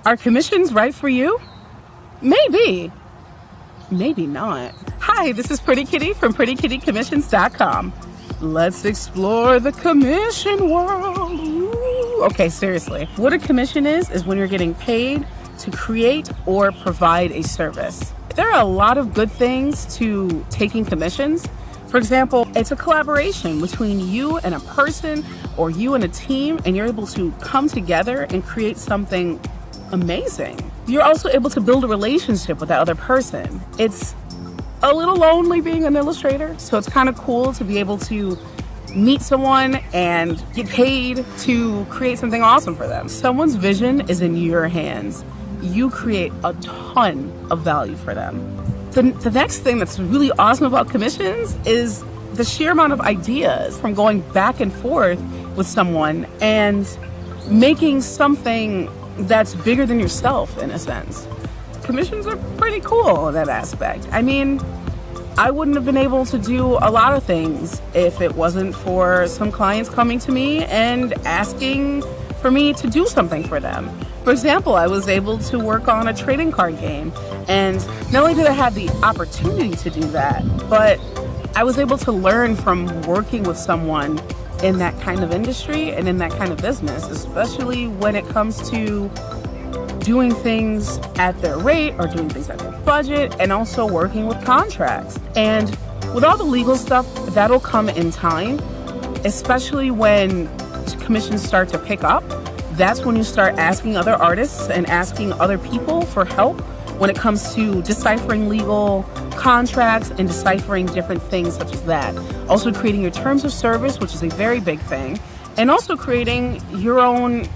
Are commissions right for you? Maybe. Maybe not. Hi, this is Pretty Kitty from PrettyKittyCommissions.com. Let's explore the commission world. Ooh. Okay, seriously. What a commission is when you're getting paid to create or provide a service. There are a lot of good things to taking commissions. For example, it's a collaboration between you and a person or you and a team, and you're able to come together and create something amazing. You're also able to build a relationship with that other person. It's a little lonely being an illustrator, so it's kind of cool to be able to meet someone and get paid to create something awesome for them. Someone's vision is in your hands. You create a ton of value for them. The next thing that's really awesome about commissions is the sheer amount of ideas from going back and forth with someone and making something that's bigger than yourself in a sense. Commissions are pretty cool in that aspect. I mean, I wouldn't have been able to do a lot of things if it wasn't for some clients coming to me and asking for me to do something for them. For example, I was able to work on a trading card game, and not only did I have the opportunity to do that, but I was able to learn from working with someone in that kind of industry and in that kind of business, especially when it comes to doing things at their rate or doing things at their budget, and also working with contracts. And with all the legal stuff, that'll come in time, especially when commissions start to pick up. That's when you start asking other artists and asking other people for help when it comes to deciphering legal contracts and deciphering different things such as that. Also creating your terms of service, which is a very big thing, and also creating your own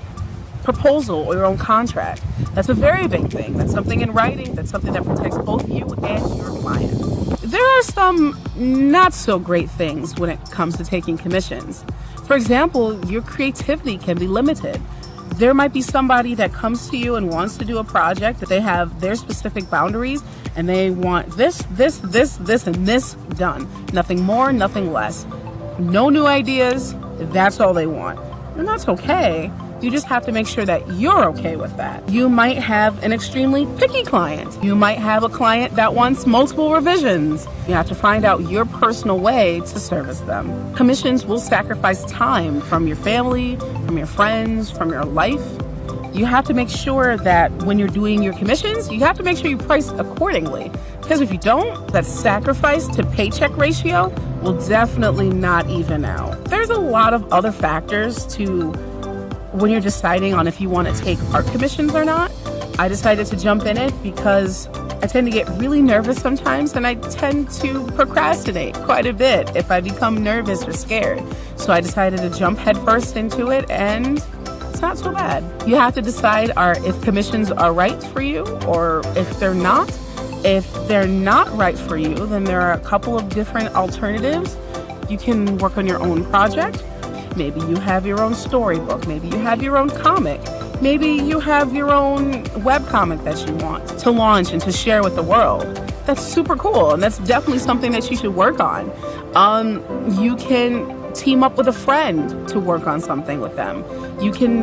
proposal or your own contract. That's a very big thing. That's something in writing. That's something that protects both you and your client. There are some not so great things when it comes to taking commissions. For example, your creativity can be limited. There might be somebody that comes to you and wants to do a project that they have their specific boundaries and they want this, and this done. Nothing more, nothing less. No new ideas. That's all they want. And that's okay. You just have to make sure that you're okay with that. You might have an extremely picky client. You might have a client that wants multiple revisions. You have to find out your personal way to service them. Commissions will sacrifice time from your family, from your friends, from your life. You have to make sure that when you're doing your commissions, you have to make sure you price accordingly. Because if you don't, that sacrifice to paycheck ratio will definitely not even out. There's a lot of other factors to when you're deciding on if you want to take art commissions or not. I decided to jump in it because I tend to get really nervous sometimes, and I tend to procrastinate quite a bit if I become nervous or scared. So I decided to jump headfirst into it, and it's not so bad. You have to decide if commissions are right for you or if they're not. If they're not right for you, then there are a couple of different alternatives. You can work on your own project. Maybe you have your own storybook. Maybe you have your own comic. Maybe you have your own webcomic that you want to launch and to share with the world. That's super cool, and that's definitely something that you should work on. You can team up with a friend to work on something with them.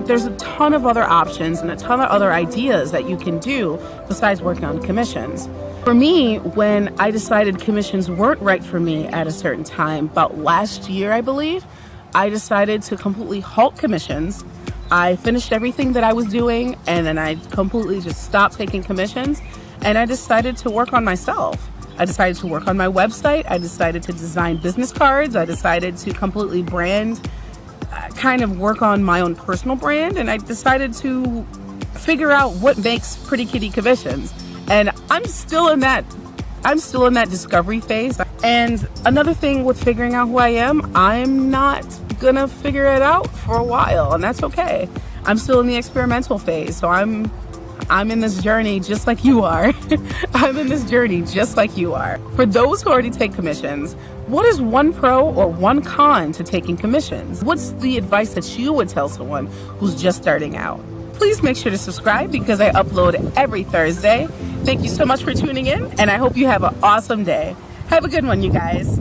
There's a ton of other options and a ton of other ideas that you can do besides working on commissions. For me, when I decided commissions weren't right for me at a certain time, about last year, I believe, I decided to completely halt commissions. I finished everything that I was doing, and then I completely just stopped taking commissions, and I decided to work on myself. I decided to work on my website. I decided to design business cards. I decided to completely kind of work on my own personal brand, and I decided to figure out what makes Pretty Kitty commissions. And I'm still in that discovery phase. And another thing with figuring out who I am, I'm not gonna figure it out for a while, and that's okay. I'm still in the experimental phase, so I'm in this journey just like you are. I'm in this journey just like you are. For those who already take commissions, what is one pro or one con to taking commissions? What's the advice that you would tell someone who's just starting out? Please make sure to subscribe because I upload every Thursday. Thank you so much for tuning in, and I hope you have an awesome day. Have a good one, you guys.